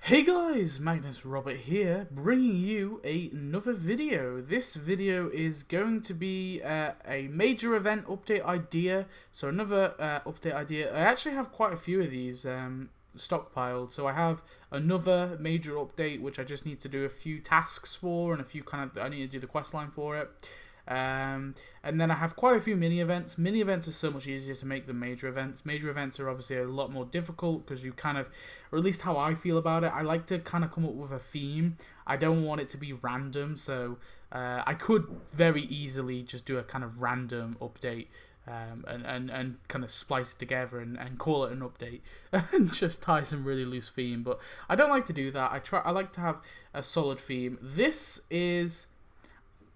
Hey guys, Magnus Robert here, bringing you another video. This video is going to be a major event update idea. So another update idea. I actually have quite a few of these stockpiled. So I have another major update which I just need to do a few tasks for, and a few I need to do the questline for it. And then I have quite a few mini events. Mini events are so much easier to make than major events. Major events are obviously a lot more difficult because you kind of, or at least how I feel about it, I like to kind of come up with a theme. I don't want it to be random, so I could very easily just do a kind of random update and kind of splice it together and call it an update and just tie some really loose theme. But I don't like to do that. I like to have a solid theme.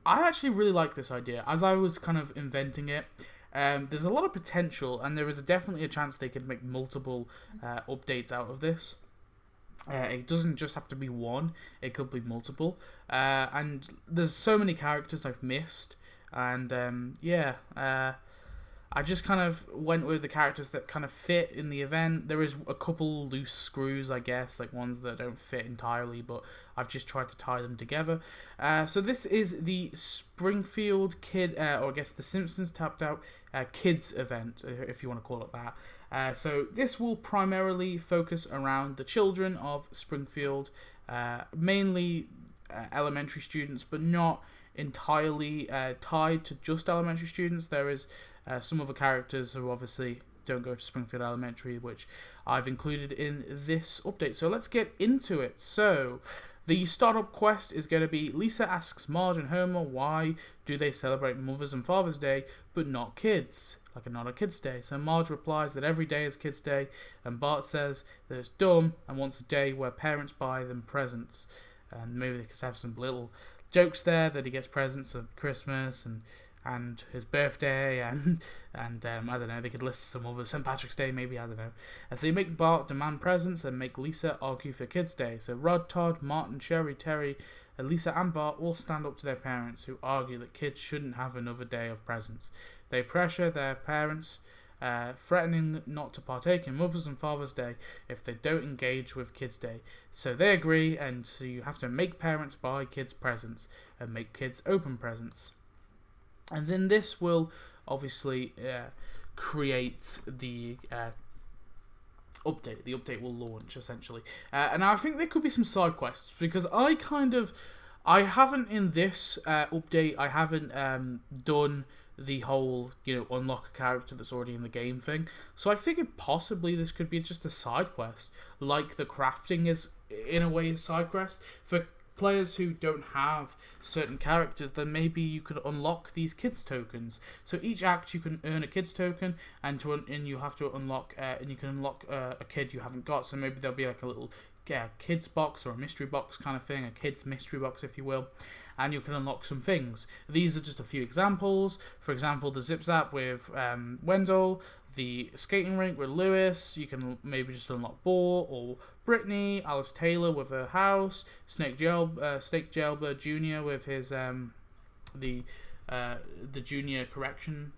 I actually really like this idea. As I was kind of inventing it, there's a lot of potential, and there is definitely a chance they could make multiple updates out of this. It doesn't just have to be one, it could be multiple. And there's so many characters I've missed, and I just kind of went with the characters that kind of fit in the event. There is a couple loose screws, I guess, like ones that don't fit entirely, but I've just tried to tie them together. So this is the Springfield Kid, or I guess the Simpsons tapped out Kids event, if you want to call it that. So this will primarily focus around the children of Springfield, mainly elementary students, but not entirely tied to just elementary students. There is some other characters who obviously don't go to Springfield Elementary, which I've included in this update. So let's get into it. So the startup quest is going to be Lisa asks Marge and Homer why do they celebrate Mother's and Father's Day but not kids, like not a Kids Day. So Marge replies that every day is Kids Day, and Bart says that it's dumb and wants a day where parents buy them presents, and maybe they could have some little jokes there that he gets presents at Christmas and his birthday and I don't know, they could list some other, St. Patrick's Day maybe, I don't know. And so you make Bart demand presents and make Lisa argue for Kids Day. So Rod, Todd, Martin, Sherry, Terry, and Lisa and Bart all stand up to their parents, who argue that kids shouldn't have another day of presents. They pressure their parents, threatening not to partake in Mother's and Father's Day if they don't engage with Kids Day. So they agree, and so you have to make parents buy kids presents and make kids open presents. And then this will obviously create the update. The update will launch, essentially. And I think there could be some side quests, because I haven't in this update, I haven't done the whole, unlock a character that's already in the game thing. So I figured possibly this could be just a side quest, like the crafting is, in a way, a side quest. For players who don't have certain characters, then maybe you could unlock these kids tokens. So each act you can earn a kids token, and you have to unlock and you can unlock a kid you haven't got. So maybe there'll be like a little kids box or a mystery box kind of thing, a kids mystery box if you will, and you can unlock some things. These are just a few examples. For example, the Zip Zap with Wendell, the skating rink with Lewis. You can maybe just unlock Boar or Brittany, Alice Taylor with her house, Snake Gelber Jr. with his the junior correction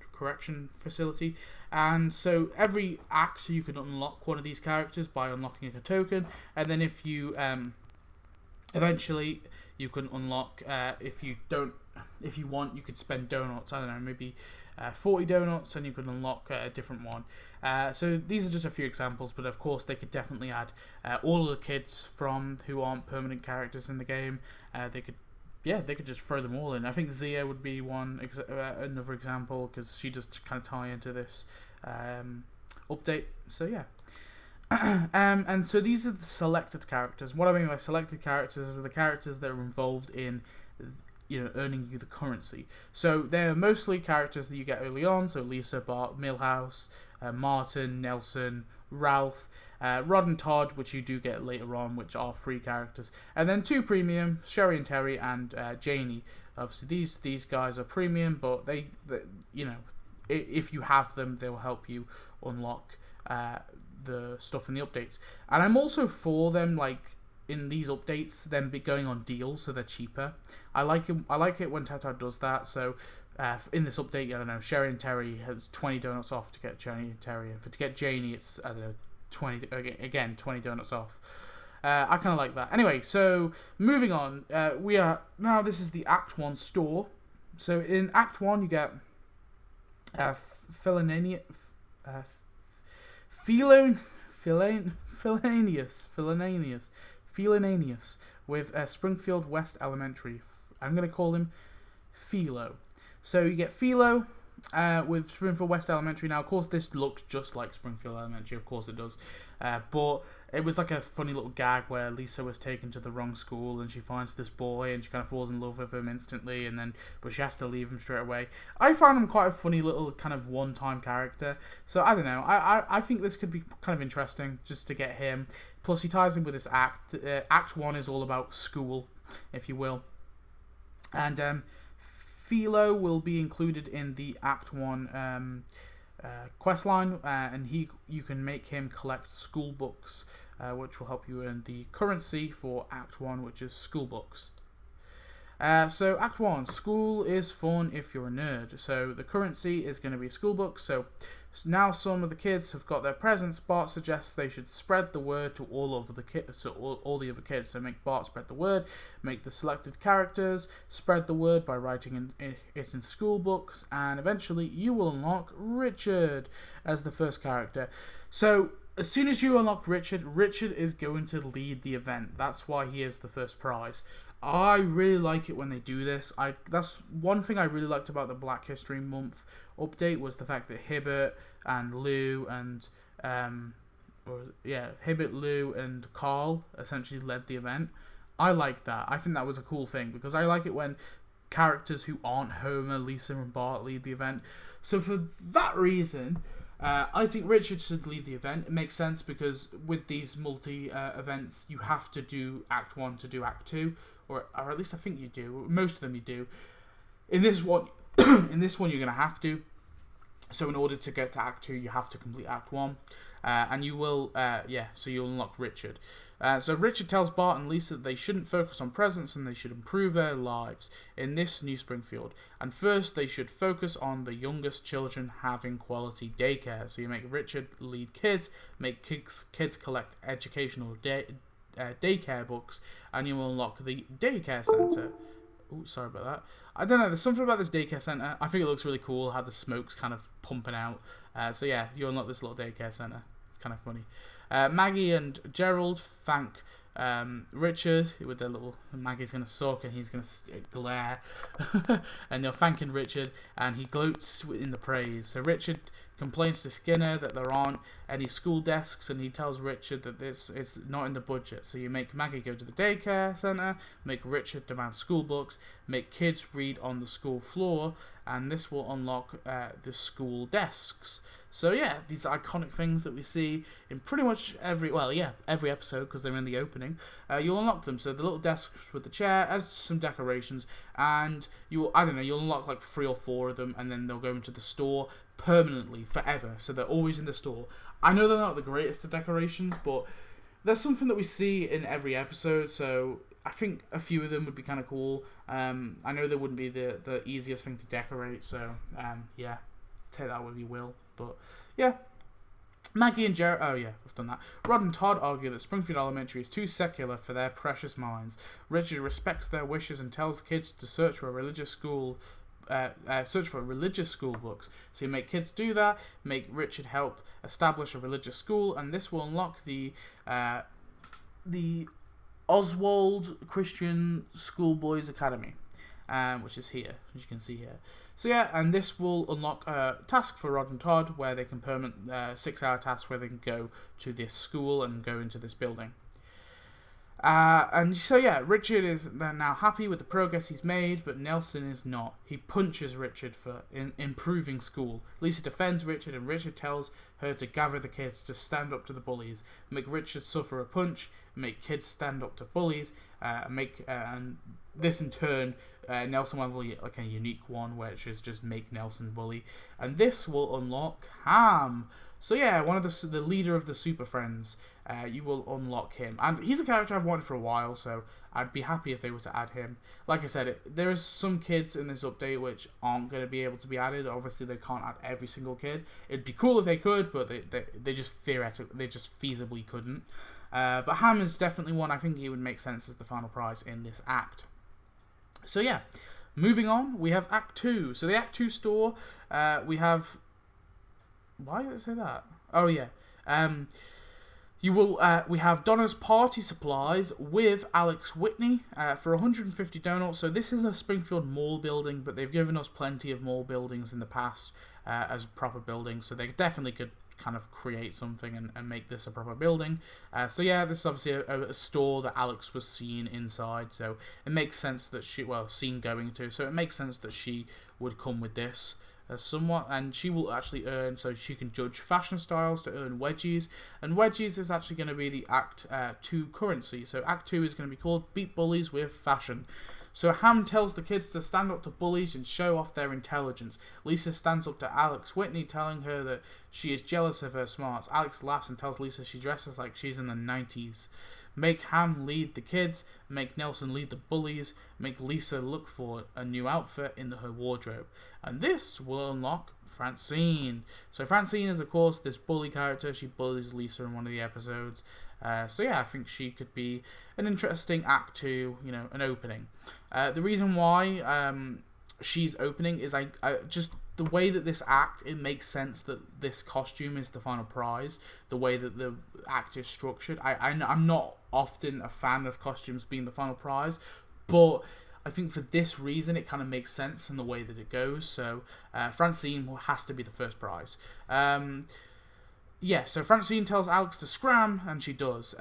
facility. And so every act you can unlock one of these characters by unlocking a token, and then if you eventually you can unlock, if you want, you could spend donuts, I don't know, maybe 40 donuts, and you can unlock a different one. So these are just a few examples, but of course they could definitely add all of the kids who aren't permanent characters in the game. They could just throw them all in. I think Zia would be another example, because she does kind of tie into this update. So yeah. And so these are the selected characters. What I mean by selected characters are the characters that are involved in earning you the currency. So they're mostly characters that you get early on. So Lisa, Bart, Milhouse, Martin, Nelson, Ralph, Rod and Todd, which you do get later on, which are free characters, and then 2 premium, Sherry and Terry, and Janie. Obviously these guys are premium, but they if you have them, they will help you unlock the stuff in the updates. And I'm also for them, like in these updates, them going on deals, so they're cheaper. I like it when Tata does that. So in this update, I don't know, Sherry and Terry has 20 donuts off to get Sherry and Terry, and to get Janie, it's, I don't know, 20 donuts off. I kind of like that. Anyway, so moving on, this is the Act 1 store. So in Act 1 you get Philananius with Springfield West Elementary. I'm going to call him Philo. So you get Philo with Springfield West Elementary. Now, of course, this looks just like Springfield Elementary. Of course it does. But it was like a funny little gag where Lisa was taken to the wrong school and she finds this boy and she kind of falls in love with him instantly, but she has to leave him straight away. I found him quite a funny little kind of one-time character. So I don't know. I think this could be kind of interesting just to get him. Plus, he ties in with this act. Act 1 is all about school, if you will. And Philo will be included in the Act 1 questline, and you can make him collect school books, which will help you earn the currency for Act 1, which is school books. So Act 1, school is fun if you're a nerd. So the currency is going to be school books. So now some of the kids have got their presents. Bart suggests they should spread the word to all of the kids, so all the other kids. So make Bart spread the word, make the selected characters spread the word by writing it in school books, and eventually you will unlock Richard as the first character. So as soon as you unlock Richard is going to lead the event. That's why he is the first prize. I really like it when they do this. That's one thing I really liked about the Black History Month update, was the fact that Hibbert and Lou and Lou and Carl essentially led the event. I like that. I think that was a cool thing, because I like it when characters who aren't Homer, Lisa, and Bart lead the event. So for that reason, I think Richard should lead the event. It makes sense because with these events, you have to do Act 1 to do Act 2, or at least I think you do. Most of them you do. In this one, you're gonna have to. So in order to get to Act 2, you have to complete Act 1, and you will, so you'll unlock Richard. So Richard tells Bart and Lisa that they shouldn't focus on presents and they should improve their lives in this new Springfield. And first, they should focus on the youngest children having quality daycare. So you make Richard lead kids, make kids collect educational daycare books, and you will unlock the daycare center. Oh, sorry about that. I don't know, there's something about this daycare center. I think it looks really cool how the smoke's kind of pumping out. So yeah, you unlock this little daycare center. It's kind of funny. Maggie and Gerald thank Richard with their little... Maggie's going to suck and he's going to glare. And they're thanking Richard, and he gloats in the praise. So Richard complains to Skinner that there aren't any school desks, and he tells Richard that this is not in the budget. So you make Maggie go to the daycare center, make Richard demand school books, make kids read on the school floor, and this will unlock the school desks. So yeah, these iconic things that we see in pretty much every episode, because they're in the opening. You'll unlock them. So the little desks with the chair, as some decorations, and you'll unlock like 3 or 4 of them, and then they'll go into the store permanently, forever. So they're always in the store. I know they're not the greatest of decorations, but there's something that we see in every episode, so I think a few of them would be kind of cool. I know they wouldn't be the easiest thing to decorate, so take that with you will. But yeah, Maggie and Jared... Oh yeah, we've done that. Rod and Todd argue that Springfield Elementary is too secular for their precious minds. Richard respects their wishes and tells kids to search for religious school books. So you make kids do that, make Richard help establish a religious school, and this will unlock the Oswald Christian Schoolboys Academy, which is here, as you can see here. So yeah, and this will unlock a task for Rod and Todd, where they can permanent 6-hour tasks where they can go to this school and go into this building. And so yeah, Richard is now happy with the progress he's made, but Nelson is not. He punches Richard for improving school. Lisa defends Richard, and Richard tells her to gather the kids to stand up to the bullies, make Richard suffer a punch, make kids stand up to bullies, and this in turn, Nelson will have like a unique one, which is just make Nelson bully, and this will unlock Ham. So yeah, one of the leader of the Super Friends, you will unlock him. And he's a character I've wanted for a while, so I'd be happy if they were to add him. Like I said, there is some kids in this update which aren't going to be able to be added. Obviously, they can't add every single kid. It'd be cool if they could, but they just feasibly couldn't. But ham is definitely one I think he would make sense as the final prize in this act. So yeah, moving on, we have Act 2. So the Act 2 store, we have... Why did it say that? Oh yeah. We have Donna's party supplies with Alex Whitney for 150 donuts. So this is a Springfield mall building, but they've given us plenty of mall buildings in the past as proper buildings. So they definitely could kind of create something and make this a proper building. So yeah, this is obviously a store that Alex was seen inside. So it makes sense that seen going to. So it makes sense that she would come with this. Somewhat, and she will actually earn, so she can judge fashion styles to earn wedgies, and wedgies is actually going to be the Act 2 currency. So Act 2 is going to be called Beat Bullies with Fashion. So Ham tells the kids to stand up to bullies and show off their intelligence. Lisa stands up to Alex Whitney, telling her that she is jealous of her smarts. Alex laughs and tells Lisa she dresses like she's in the 90s. Make Ham lead the kids, make Nelson lead the bullies, make Lisa look for a new outfit in her wardrobe. And this will unlock Francine. So Francine is, of course, this bully character. She bullies Lisa in one of the episodes. So yeah, I think she could be an interesting Act 2, an opening. The reason why she's opening is I just... The way that this act, it makes sense that this costume is the final prize. The way that the act is structured. I'm not often a fan of costumes being the final prize, but I think for this reason it kind of makes sense in the way that it goes. So Francine has to be the first prize. Yeah, so Francine tells Alex to scram, and she does.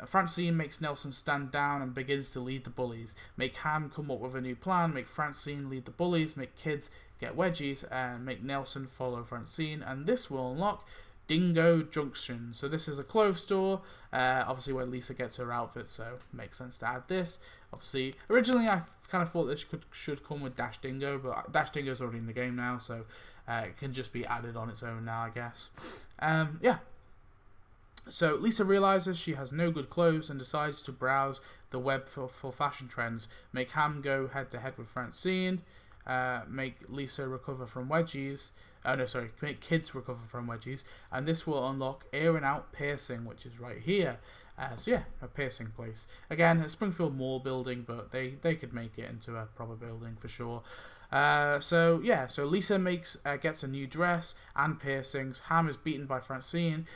Francine makes Nelson stand down and begins to lead the bullies. Make Ham come up with a new plan, make Francine lead the bullies, make kids get wedgies, and make Nelson follow Francine, and this will unlock Dingo Junction. So this is a clothes store, obviously where Lisa gets her outfit, so it makes sense to add this. Obviously, originally I kind of thought this should come with Dash Dingo, but Dash Dingo's already in the game now, so it can just be added on its own now, I guess. Yeah. So Lisa realizes she has no good clothes and decides to browse the web for fashion trends. Make Ham go head to head with Francine. Make Lisa recover from wedgies. Make kids recover from wedgies, and this will unlock Ear and Out Piercing, which is right here. So yeah, a piercing place. Again, a Springfield mall building, but they could make it into a proper building for sure. So Lisa gets a new dress and piercings. Ham is beaten by Francine.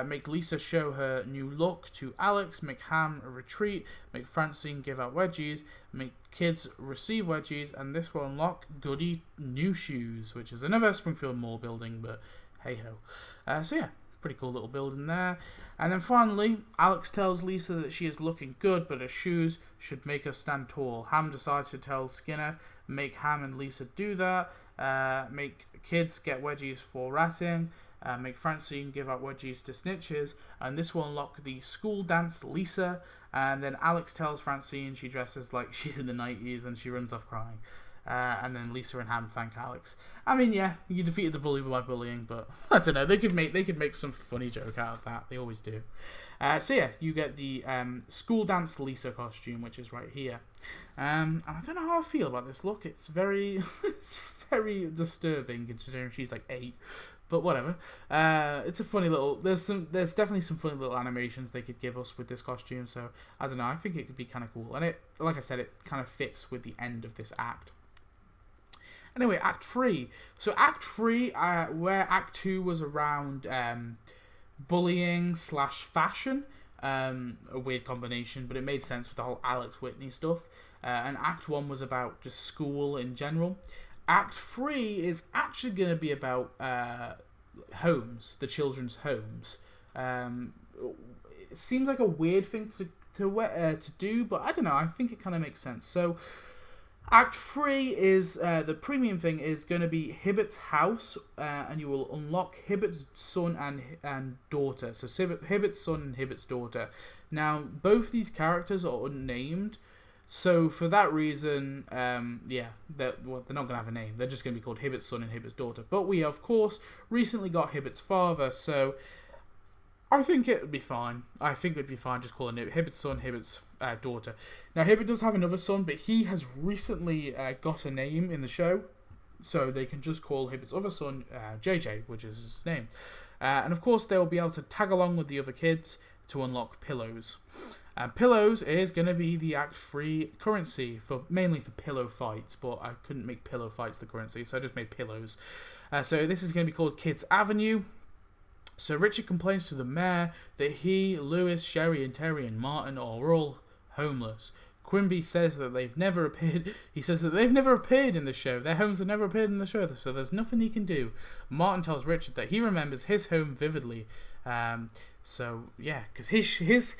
Make Lisa show her new look to Alex. Make Ham retreat. Make Francine give out wedgies. Make kids receive wedgies, and this will unlock Goody New Shoes, which is another Springfield mall building, but hey ho. So yeah, pretty cool little building there. And then finally, Alex tells Lisa that she is looking good, but her shoes should make her stand tall. Ham decides to tell Skinner, make Ham and Lisa do that. Make kids get wedgies for ratting. Make Francine give out wedgies to snitches, and this will unlock the school dance Lisa. And then Alex tells Francine she dresses like she's in the 90s, and she runs off crying. And then Lisa and Ham thank Alex. I mean, yeah, you defeated the bully by bullying, but I don't know. They could make some funny joke out of that. They always do. So yeah, you get the school dance Lisa costume, which is right here. And I don't know how I feel about this look. It's very, it's very disturbing considering she's like 8. But whatever. It's a funny little. There's definitely some funny little animations they could give us with this costume. So I don't know. I think it could be kind of cool, and it, like I said, it kind of fits with the end of this act. Anyway, Act 3. So Act 3, where Act 2 was around bullying / fashion, a weird combination, but it made sense with the whole Alex Whitney stuff. And Act 1 was about just school in general. Act 3 is actually going to be about homes, the children's homes. It seems like a weird thing to do, but I don't know. I think it kind of makes sense. So Act 3 is, the premium thing is going to be Hibbert's house, and you will unlock Hibbert's son and daughter. So Hibbert's son and Hibbert's daughter. Now, both these characters are unnamed, so for that reason, they're not going to have a name. They're just going to be called Hibbert's son and Hibbert's daughter. But we, of course, recently got Hibbert's father, so I think it would be fine. I think it would be fine just calling it Hibbert's son, Hibbert's daughter. Now, Hibbert does have another son, but he has recently got a name in the show, so they can just call Hibbert's other son JJ, which is his name. And of course, they'll be able to tag along with the other kids to unlock pillows. And pillows is going to be the Act 3 currency, mainly for pillow fights, but I couldn't make pillow fights the currency, so I just made pillows. So this is going to be called Kids Avenue. So Richard complains to the mayor that he, Lewis, Sherry, and Terry, and Martin are all homeless. Quimby says that they've never appeared. He says that they've never appeared in the show. Their homes have never appeared in the show, so there's nothing he can do. Martin tells Richard that he remembers his home vividly. So yeah, because his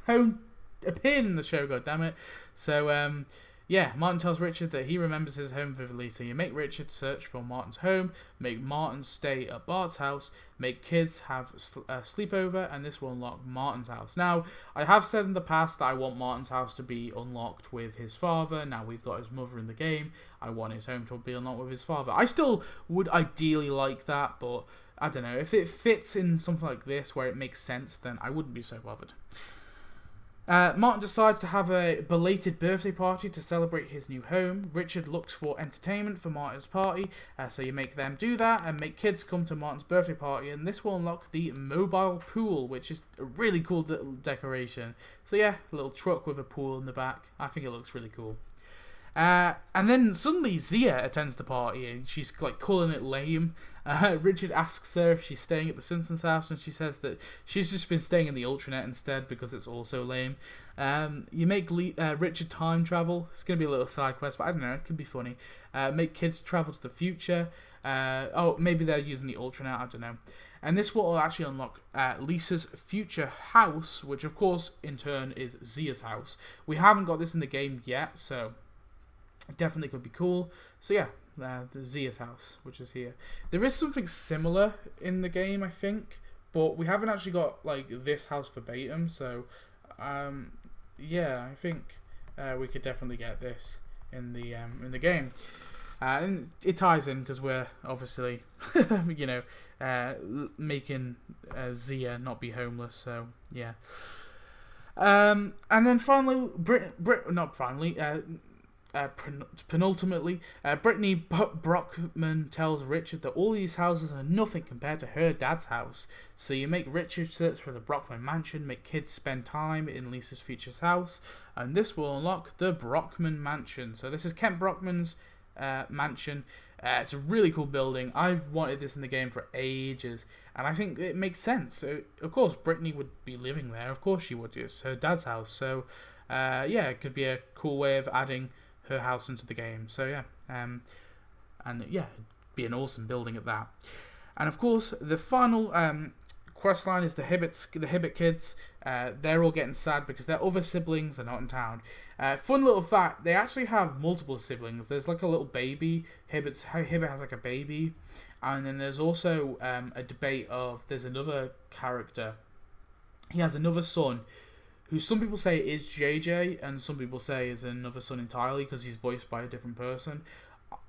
home appeared in the show. God damn it. So yeah, Martin tells Richard that he remembers his home vividly. So you make Richard search for Martin's home, make Martin stay at Bart's house, make kids have a sleepover, and this will unlock Martin's house. Now, I have said in the past that I want Martin's house to be unlocked with his father. Now we've got his mother in the game. I want his home to be unlocked with his father. I still would ideally like that, but I don't know. If it fits in something like this where it makes sense, then I wouldn't be so bothered. Martin decides to have a belated birthday party to celebrate his new home. Richard looks for entertainment for Martin's party, so you make them do that and make kids come to Martin's birthday party, and this will unlock the mobile pool, which is a really cool decoration. So yeah, a little truck with a pool in the back. I think it looks really cool. And then suddenly Zia attends the party and she's like calling it lame. Richard asks her if she's staying at the Simpsons house, and she says that she's just been staying in the Ultranet instead because it's also lame. You make Richard time travel. It's going to be a little side quest, but I don't know, it could be funny. Make kids travel to the future. Oh, maybe they're using the Ultranet, I don't know. And this will actually unlock Lisa's future house, which of course in turn is Zia's house. We haven't got this in the game yet, so it definitely could be cool. So yeah, the Zia's house, which is here. There is something similar in the game, I think, but we haven't actually got like this house verbatim. So yeah, I think we could definitely get this in the game. And it ties in because we're obviously, you know, making Zia not be homeless. So yeah. And then finally, penultimately, Brittany Brockman tells Richard that all these houses are nothing compared to her dad's house. So you make Richard search for the Brockman mansion, make kids spend time in Lisa's future's house, and this will unlock the Brockman mansion. So this is Kent Brockman's mansion. It's a really cool building. I've wanted this in the game for ages, and I think it makes sense. So, of course, Brittany would be living there. Of course she would. It's her dad's house. So yeah, it could be a cool way of adding her house into the game. So yeah, and yeah, it'd be an awesome building at that. And of course, the final questline is the Hibbit kids. They're all getting sad because their other siblings are not in town. Fun little fact: they actually have multiple siblings. There's like a little baby. Hibbit has like a baby, and then there's also a debate of there's another character. He has another son, who some people say is JJ, and some people say is another son entirely because he's voiced by a different person.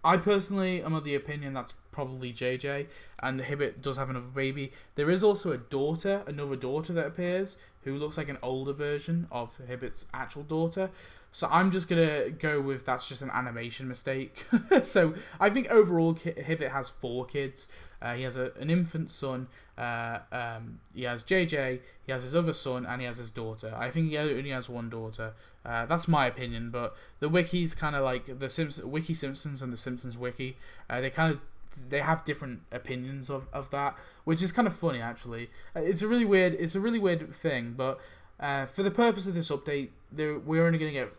I personally am of the opinion that's probably JJ, and the Hibbit does have another baby. There is also another daughter that appears, who looks like an older version of Hibbit's actual daughter. So I'm just going to go with that's just an animation mistake. So I think overall Hibbit has 4 kids. He has an infant son, he has JJ, he has his other son, and he has his daughter. I think he only has 1 daughter. That's my opinion, but the wiki's kind of like the Wiki Simpsons and the Simpsons wiki. They have different opinions of that, which is kind of funny actually. It's a really weird thing, but for the purpose of this update, we're only going to get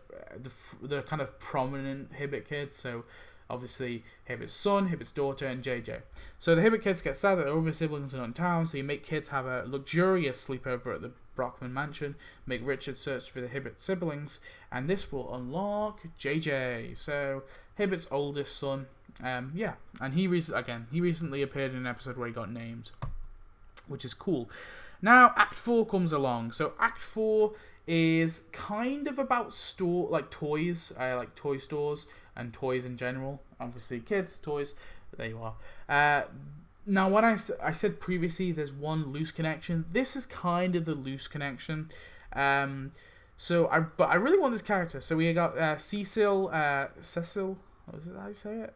the kind of prominent Hibbit kids. So obviously Hibbit's son, Hibbit's daughter, and JJ. So the Hibbit kids get sad that their other siblings are not in town, so you make kids have a luxurious sleepover at the Brockman mansion, make Richard search for the Hibbit siblings, and this will unlock JJ. So Hibbit's oldest son. Yeah, and he recently appeared in an episode where he got named, which is cool. Now Act 4 comes along. So Act 4 is kind of about toys, like toy stores and toys in general. Obviously kids, toys, there you are. Now when I said previously there's one loose connection, this is kind of the loose connection. But I really want this character. So we got Cecil, what is it, how you say it?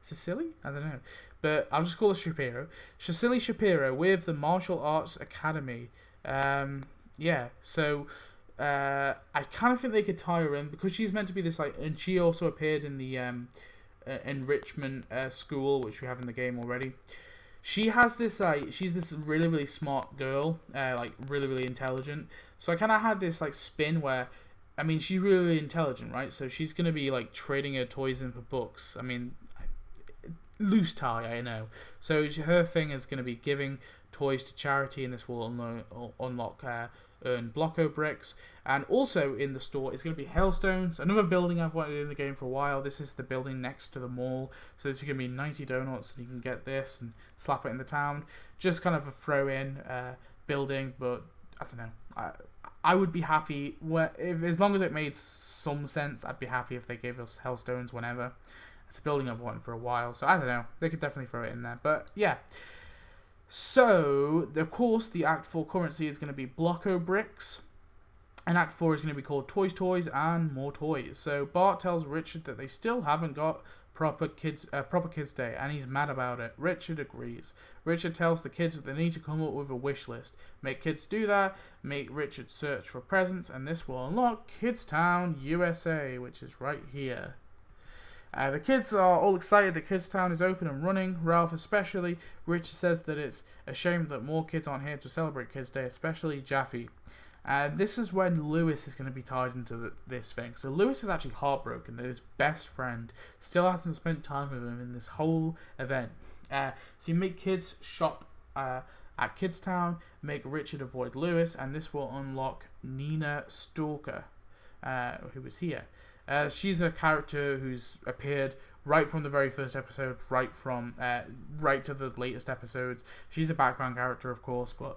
Cecily? I don't know. But I'll just call her Shapiro. Cecily Shapiro with the Martial Arts Academy. Yeah, so I kind of think they could tie her in because she's meant to be this like, and she also appeared in the enrichment school, which we have in the game already. She has this like, she's this really really smart girl, like really really intelligent. So I kind of had this like spin where, I mean, she's really really intelligent, right? So she's gonna be like trading her toys in for books. I mean, loose tie, I know. So her thing is gonna be giving toys to charity, and this will unlock earn Blocko bricks. And also in the store is going to be Hailstones, another building I've wanted in the game for a while. This is the building next to the mall, so there's going to be 90 donuts, and you can get this and slap it in the town. Just kind of a throw-in building, but I don't know. I would be happy as long as it made some sense. I'd be happy if they gave us Hailstones whenever. It's a building I've wanted for a while, so I don't know. They could definitely throw it in there, but yeah. So, of course, the Act 4 currency is going to be Blocko bricks. And Act 4 is going to be called Toys, and more toys. So, Bart tells Richard that they still haven't got proper kids day, and he's mad about it. Richard agrees. Richard tells the kids that they need to come up with a wish list. Make kids do that, make Richard search for presents, and this will unlock Kidstown, USA, which is right here. The kids are all excited that Kidstown is open and running, Ralph especially. Richard says that it's a shame that more kids aren't here to celebrate Kids Day, especially Jaffe. And this is when Lewis is going to be tied into this thing. So Lewis is actually heartbroken that his best friend still hasn't spent time with him in this whole event. So you make kids shop at Kidstown, make Richard avoid Lewis, and this will unlock Nina Stalker, who is here. She's a character who's appeared right from the very first episode, right to the latest episodes. She's a background character, of course, but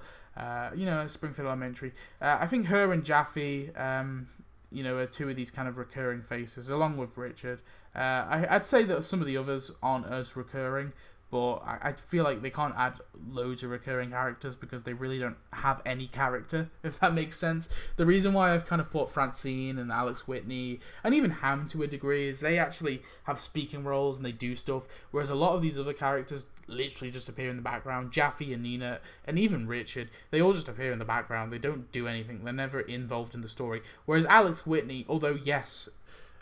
Springfield Elementary. I think her and Jaffe, are two of these kind of recurring faces, along with Richard. I'd say that some of the others aren't as recurring, but I feel like they can't add loads of recurring characters because they really don't have any character, if that makes sense. The reason why I've kind of put Francine and Alex Whitney, and even Ham to a degree, is they actually have speaking roles and they do stuff, whereas a lot of these other characters literally just appear in the background. Jaffe and Nina, and even Richard, they all just appear in the background. They don't do anything. They're never involved in the story. Whereas Alex Whitney, although yes,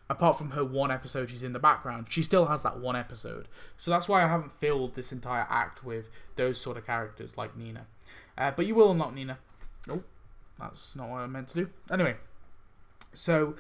apart from her one episode she's in the background, she still has that one episode. So that's why I haven't filled this entire act with those sort of characters like Nina. But you will unlock Nina. Oh, that's not what I meant to do. Anyway, so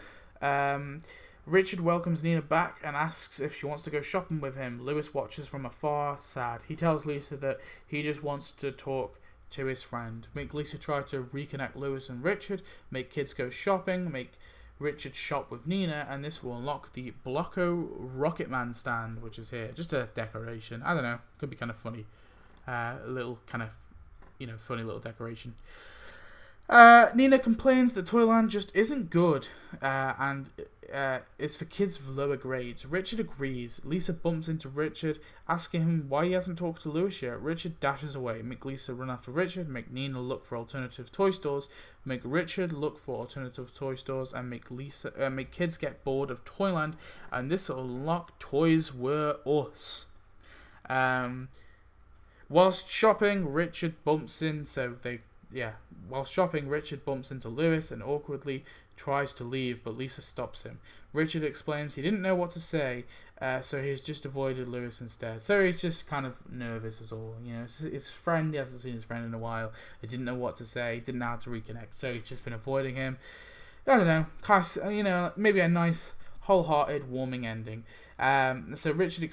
Richard welcomes Nina back and asks if she wants to go shopping with him. Lewis watches from afar, sad. He tells Lisa that he just wants to talk to his friend. Make Lisa try to reconnect Lewis and Richard. Make kids go shopping. Make Richard shop with Nina, and this will unlock the Blocko Rocketman stand, which is here. Just a decoration. I don't know. Could be kind of funny. A little kind of, funny little decoration. Nina complains that Toyland just isn't good, and it's for kids with lower grades. Richard agrees. Lisa bumps into Richard, asking him why he hasn't talked to Lewis yet. Richard dashes away. Make Lisa run after Richard, make Nina look for alternative toy stores, make Richard look for alternative toy stores, and make kids get bored of Toyland, and this will unlock Toys Were Us. Whilst shopping, Richard bumps into Lewis and awkwardly tries to leave, but Lisa stops him. Richard explains he didn't know what to say, so he's just avoided Lewis instead. So he's just kind of nervous is all. His friend, he hasn't seen his friend in a while. He didn't know what to say, didn't know how to reconnect, so he's just been avoiding him. I don't know, maybe a nice, wholehearted, warming ending. So Richard I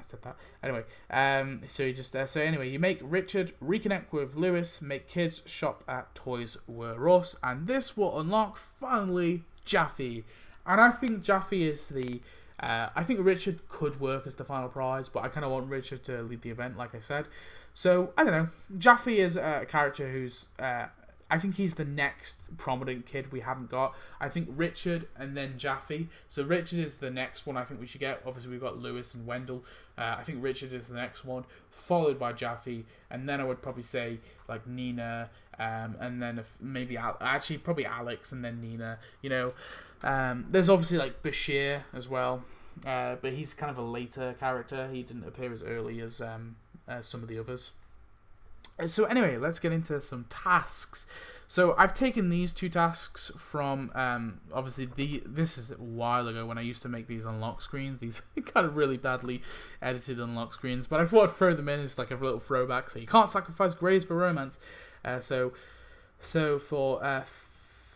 said that. Anyway, you make Richard reconnect with Lewis, make kids shop at Toys Were Us, and this will unlock, finally, Jaffe. And I think Jaffe is I think Richard could work as the final prize, but I kind of want Richard to lead the event, like I said. So, I don't know. Jaffe is a character who's I think he's the next prominent kid we haven't got. I think Richard and then Jaffe. So Richard is the next one I think we should get. Obviously, we've got Lewis and Wendell. I think Richard is the next one, followed by Jaffe. And then I would probably say, like, Nina, and then probably Alex and then Nina. There's obviously, like, Bashir as well. but he's kind of a later character. He didn't appear as early as some of the others. So anyway, let's get into some tasks. So I've taken these 2 tasks from, obviously, this is a while ago when I used to make these unlock screens. These kind of really badly edited unlock screens, but I thought I'd throw them in as like a little throwback. So you can't sacrifice grays for romance. So for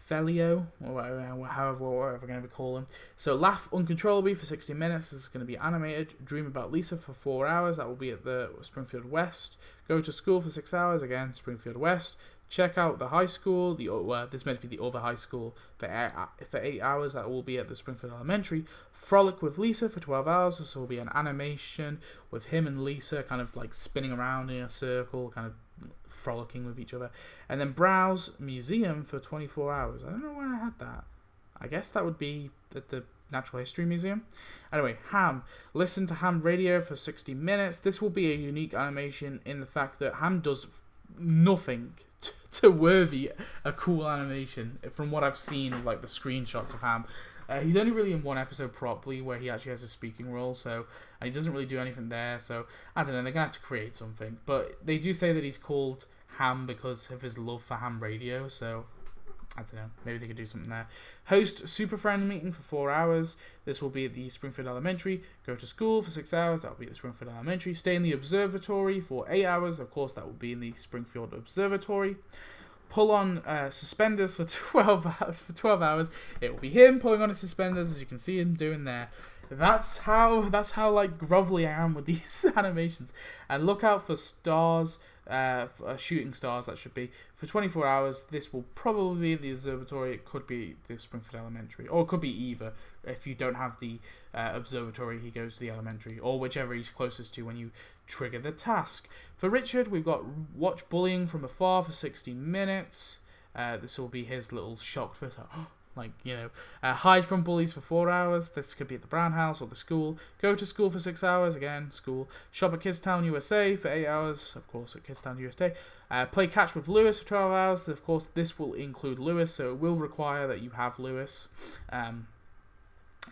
Felio, or whatever we're going to call him. So laugh uncontrollably for 60 minutes. This is going to be animated. Dream about Lisa for 4 hours. That will be at the Springfield West. Go to school for 6 hours. Again, Springfield West. Check out the high school. This meant to be the other high school for 8 hours. That will be at the Springfield Elementary. Frolic with Lisa for 12 hours. This will be an animation with him and Lisa kind of like spinning around in a circle, kind of frolicking with each other. And then browse museum for 24 hours. I don't know where I had that. I guess that would be at the Natural History Museum. Anyway, Ham. Listen to Ham radio for 60 minutes. This will be a unique animation in the fact that Ham does nothing to worthy a cool animation from what I've seen of like the screenshots of Ham. He's only really in one episode properly where he actually has a speaking role, so, and he doesn't really do anything there, so I don't know, they're gonna have to create something. But they do say that he's called Ham because of his love for ham radio, so I don't know, maybe they could do something there. Host Super Friend meeting for 4 hours. This will be at the Springfield Elementary. Go to school for 6 hours. That will be at the Springfield Elementary. Stay in the observatory for 8 hours. Of course, that will be in the Springfield Observatory. Pull on suspenders for 12 hours. For 12 hours, it will be him pulling on his suspenders, as you can see him doing there. That's how like grovelly I am with these animations. And look out for stars. Shooting stars, that should be for 24 hours. This will probably be the observatory. It could be the Springfield Elementary, or it could be either. If you don't have the observatory, he goes to the elementary, or whichever he's closest to when you trigger the task. For Richard, we've got watch bullying from afar for 60 minutes. This will be his little shocked first. Like, you know, hide from bullies for 4 hours. This could be at the Brown House or the school. Go to school for 6 hours. Again, school. Shop at Kidstown, USA for 8 hours. Of course, at Kidstown, USA. Play catch with Lewis for 12 hours. Of course, this will include Lewis, so it will require that you have Lewis.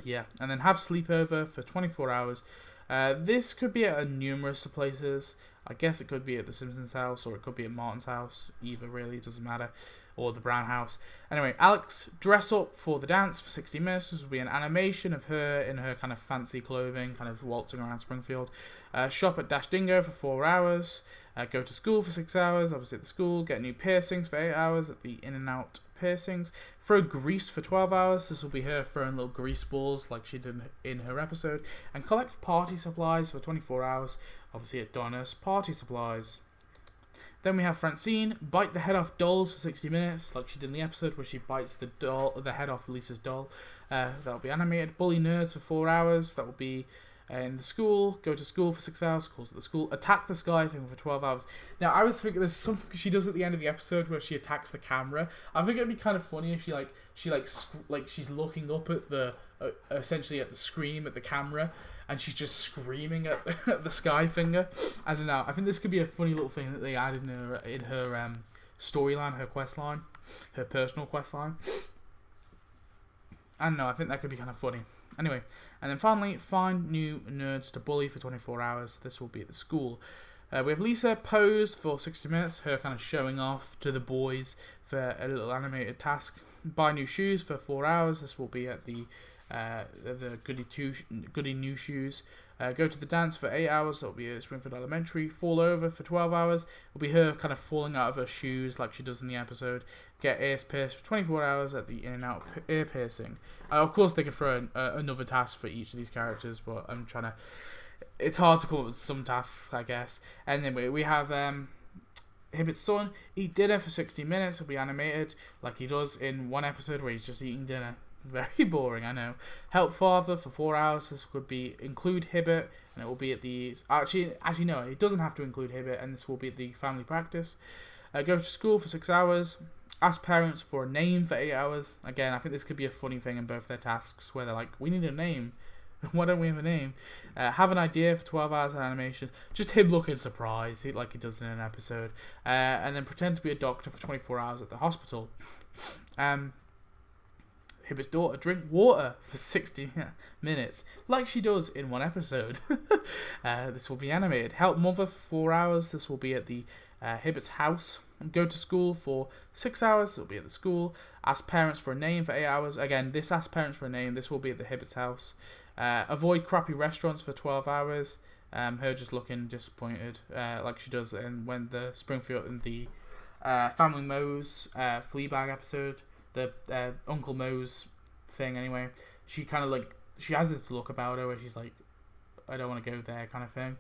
Yeah, and then have sleepover for 24 hours. This could be at numerous places. I guess it could be at the Simpsons house, or it could be at Martin's house. Either, really, it doesn't matter. Or the Brown house. Anyway, Alex, dress up for the dance for 60 minutes. This will be an animation of her in her kind of fancy clothing, kind of waltzing around Springfield. Shop at Dash Dingo for 4 hours. Go to school for 6 hours, obviously at the school. Get new piercings for 8 hours at the In-N-Out piercings. Throw grease for 12 hours. This will be her throwing little grease balls like she did in her episode. And collect party supplies for 24 hours, obviously at Donna's Party Supplies. Then we have Francine, bite the head off dolls for 60 minutes, like she did in the episode where she bites the head off Lisa's doll. That'll be animated. Bully nerds for 4 hours. That will be in the school. Go to school for 6 hours. Of course, at the school. Attack the sky thing for 12 hours. Now, I was thinking there's something she does at the end of the episode where she attacks the camera. I think it'd be kind of funny if she's looking up at the essentially at the screen at the camera, and she's just screaming at the sky finger. I don't know. I think this could be a funny little thing that they added in her storyline, her quest line, her personal quest line. I don't know. I think that could be kind of funny. Anyway, and then finally, find new nerds to bully for 24 hours. This will be at the school. We have Lisa posed for 60 minutes, her kind of showing off to the boys for a little animated task. Buy new shoes for 4 hours. This will be at the Goody New Shoes. Go to the dance for 8 hours. That'll be at Springfield Elementary. Fall over for 12 hours. It'll be her kind of falling out of her shoes like she does in the episode. Get ears pierced for 24 hours at the In-N-Out ear piercing. Of course, they could throw another task for each of these characters, but I'm trying to... It's hard to come up with some tasks, I guess. And then we have Hibbert's son. Eat dinner for 60 minutes. It'll be animated like he does in one episode where he's just eating dinner. Very boring, I know. Help father for 4 hours. This could be include Hibbert, and it will be at the actually no, it doesn't have to include Hibbert, and this will be at the family practice. Go to school for 6 hours. Ask parents for a name for 8 hours. Again, I think this could be a funny thing in both their tasks where they're like, we need a name. Why don't we have a name? Have an idea for 12 hours of animation. Just him looking surprised, like he does in an episode. And then pretend to be a doctor for 24 hours at the hospital. Hibbert's daughter drink water for 60 minutes, like she does in one episode. This will be animated. Help mother for 4 hours. This will be at the Hibbert's house. Go to school for 6 hours. It will be at the school. Ask parents for a name for 8 hours. Again, this ask parents for a name. This will be at the Hibbert's house. Avoid crappy restaurants for 12 hours. Her just looking disappointed, like she does when the Springfield in the Family Moe's Fleabag episode, the Uncle Moe's thing. Anyway, she kind of she has this look about her where she's like, I don't want to go there, kind of thing.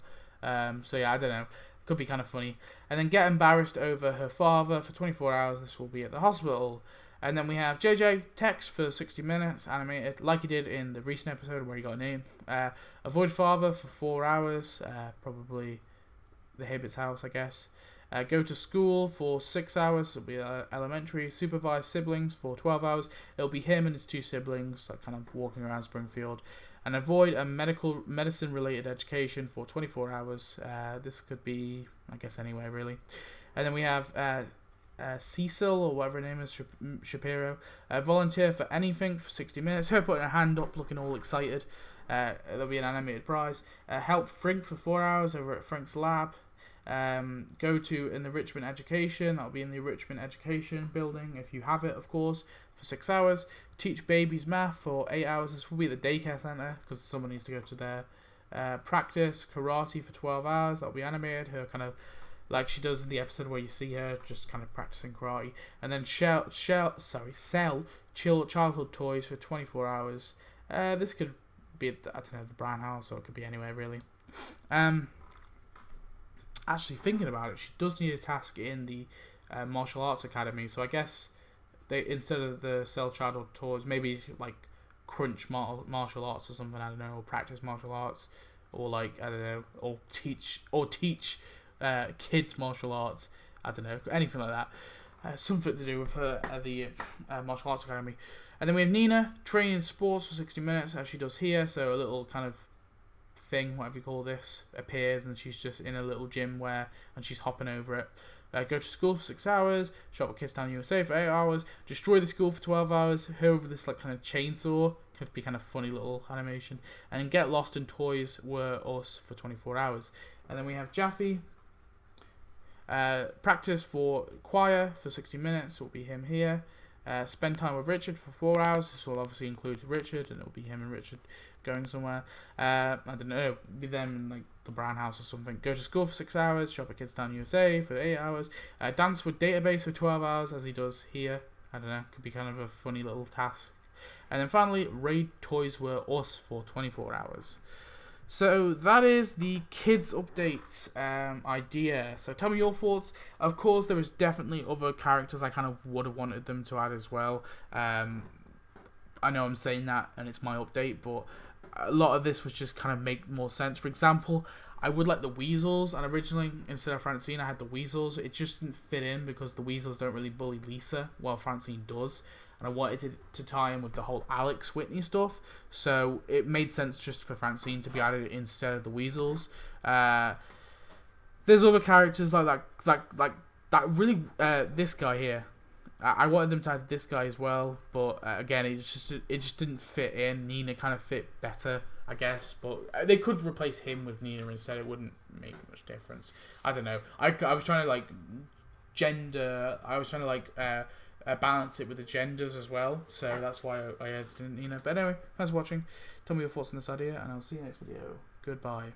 So yeah, I don't know. Could be kind of funny. And then get embarrassed over her father for 24 hours. This will be at the hospital. And then we have JJ text for 60 minutes, animated, like he did in the recent episode where he got a name. Avoid father for 4 hours, probably the Hibbert's house, I guess. Go to school for 6 hours, it'll be elementary. Supervise siblings for 12 hours. It'll be him and his 2 siblings, like kind of walking around Springfield. And avoid a medicine-related education for 24 hours. This could be, I guess, anywhere, really. And then we have Cecil, or whatever her name is, Shapiro. Volunteer for anything for 60 minutes. Her putting her hand up, looking all excited. There'll be an animated prize. Help Frank for 4 hours over at Frank's lab. Go to enrichment education. That'll be in the enrichment education building, if you have it, of course, for 6 hours. Teach babies math for 8 hours. This will be at the daycare center because someone needs to go to there. Practice karate for 12 hours. That'll be animated. Her kind of like she does in the episode where you see her just kind of practicing karate. And then sell childhood toys for 24 hours. This could be at, I don't know, the Brown House, or it could be anywhere, really. Actually, thinking about it, she does need a task in the martial arts academy. So I guess they, instead of the sell childhood toys, maybe like crunch martial arts or something. I don't know, or practice martial arts, or like, I don't know, or teach kids martial arts. I don't know, anything like that. Something to do with her at the martial arts academy. And then we have Nina training sports for 60 minutes, as she does here. So a little kind of thing, whatever you call this, appears, and she's just in a little gym and she's hopping over it. Go to school for 6 hours. Shop at Kids Town USA for 8 hours. Destroy the school for 12 hours. Her with this like kind of chainsaw. Could be kind of funny little animation. And get lost in Toys Were Us for 24 hours. And then we have Jaffe. Practice for choir for 60 minutes. It will be him here. Spend time with Richard for 4 hours. This will obviously include Richard, and it will be him and Richard going somewhere. I don't know, be them in like the Brown House or something. Go to school for 6 hours. Shop at Kids Town USA for 8 hours. Dance with database for 12 hours, as he does here. I don't know, could be kind of a funny little task. And then finally, raid Toys Were Us for 24 hours. So that is the kids updates idea. So tell me your thoughts. Of course, there is definitely other characters I kind of would have wanted them to add as well. I know I'm saying that and it's my update, but a lot of this was just kind of make more sense. For example, I would like the Weasels, and originally instead of Francine I had the Weasels. It just didn't fit in because the Weasels don't really bully Lisa while Francine does. And I wanted to tie in with the whole Alex Whitney stuff, so it made sense just for Francine to be added instead of the Weasels. There's other characters like that. Really, this guy here. I wanted them to add this guy as well, but again, it just didn't fit in. Nina kind of fit better, I guess, but they could replace him with Nina instead. It wouldn't make much difference. I don't know. I was trying to like gender. I was trying to like. Balance it with the genders as well, so that's why I added Nina. But anyway, thanks for watching. Tell me your thoughts on this idea, and I'll see you next video. Goodbye.